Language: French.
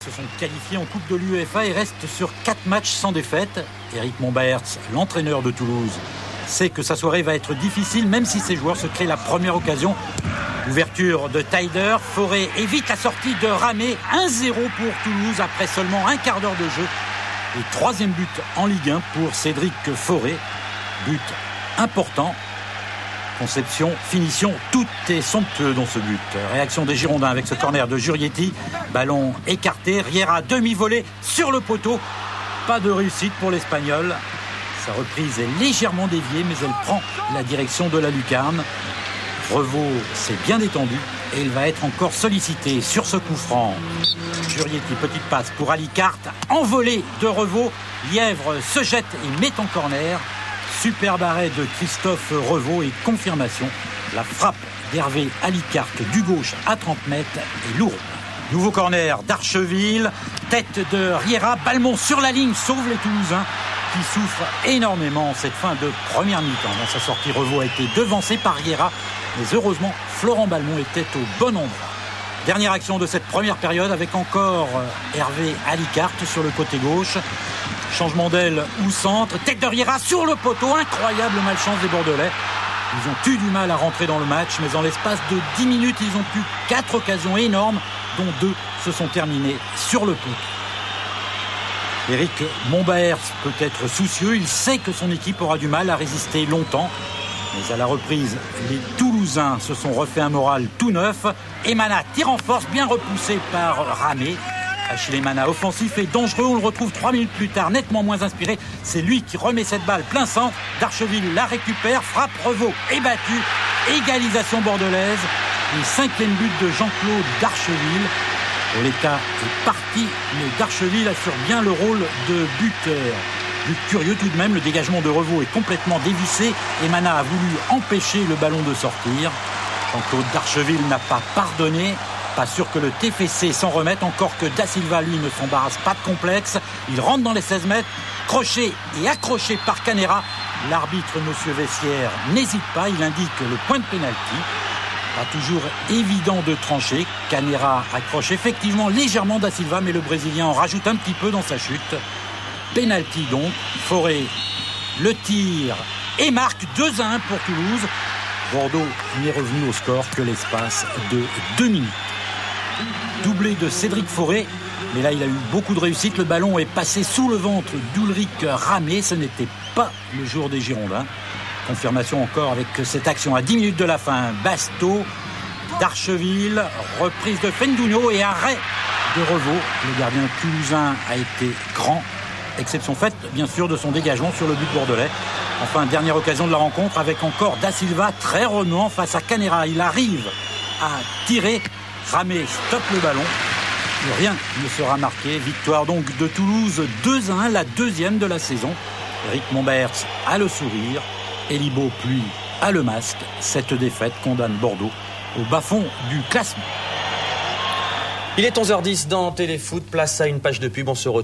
se sont qualifiés en Coupe de l'UEFA et restent sur 4 matchs sans défaite. Éric Mombaerts, l'entraîneur de Toulouse, sait que sa soirée va être difficile, même si ses joueurs se créent la première occasion. Ouverture de Taider, Fauré évite la sortie de Ramé. 1-0 pour Toulouse après seulement un quart d'heure de jeu. Et 3e but en Ligue 1 pour Cédric Fauré. But important. Conception, finition, tout est somptueux dans ce but. Réaction des Girondins avec ce corner de Jurietti. Ballon écarté, Riera demi-volée sur le poteau. Pas de réussite pour l'Espagnol. Sa reprise est légèrement déviée, mais elle prend la direction de la lucarne. Revaux s'est bien détendu et il va être encore sollicité sur ce coup franc. Jurietti, petite passe pour Alicart. Envolée de Revaux. Lièvre se jette et met en corner. Superbe arrêt de Christophe Revaux et confirmation. La frappe d'Hervé Alicart du gauche à 30 mètres est lourde. Nouveau corner d'Archeville. Tête de Riera. Balmont sur la ligne sauve les Toulousains qui souffrent énormément en cette fin de première mi-temps. Dans sa sortie, Revaux a été devancé par Riera. Mais heureusement, Florent Balmont était au bon endroit. Dernière action de cette première période avec encore Hervé Alicart sur le côté gauche. Changement d'aile ou centre. Tête de Riera sur le poteau. Incroyable malchance des Bordelais. Ils ont eu du mal à rentrer dans le match, mais en l'espace de 10 minutes, ils ont eu 4 occasions énormes, dont 2 se sont terminées sur le poteau. Éric Mombaerts peut être soucieux. Il sait que son équipe aura du mal à résister longtemps. Mais à la reprise, les Toulousains se sont refait un moral tout neuf. Emana tire en force, bien repoussé par Ramé. Achille Emana, offensif et dangereux. On le retrouve 3 minutes plus tard, nettement moins inspiré. C'est lui qui remet cette balle plein centre. D'Archeville la récupère, frappe, Revaux est battu. Égalisation bordelaise. Et 5e but de Jean-Claude D'Archeville. Oleka est parti, mais D'Archeville assure bien le rôle de buteur. But curieux tout de même, le dégagement de Revaux est complètement dévissé. Emana a voulu empêcher le ballon de sortir. Jean-Claude D'Archeville n'a pas pardonné. Pas sûr que le TFC s'en remette, encore que Da Silva, lui, ne s'embarrasse pas de complexe. Il rentre dans les 16 mètres, crochet et accroché par Canera. L'arbitre, monsieur Vessière, n'hésite pas, il indique le point de pénalty. Pas toujours évident de trancher. Canera accroche effectivement légèrement Da Silva, mais le Brésilien en rajoute un petit peu dans sa chute. Pénalty donc. Fauré le tire et marque 2-1 pour Toulouse. Bordeaux n'est revenu au score que l'espace de 2 minutes. Doublé de Cédric Fauré, mais là il a eu beaucoup de réussite. Le ballon est passé sous le ventre d'Ulrich Ramé. Ce n'était pas le jour des Girondins. Confirmation encore avec cette action à 10 minutes de la fin. Basto, D'Archeville, reprise de Fendugno et arrêt de Revaux. Le gardien toulousain a été grand. Exception faite, bien sûr, de son dégagement sur le but bordelais. Enfin, dernière occasion de la rencontre avec encore Da Silva, très remuant face à Canera. Il arrive à tirer. Ramé stoppe le ballon. Rien ne sera marqué. Victoire donc de Toulouse 2-1, la 2e de la saison. Éric Mombaerts a le sourire. Elibo, lui, a le masque. Cette défaite condamne Bordeaux au bas-fond du classement. Il est 11h10 dans Téléfoot. Place à une page de pub. On se retrouve.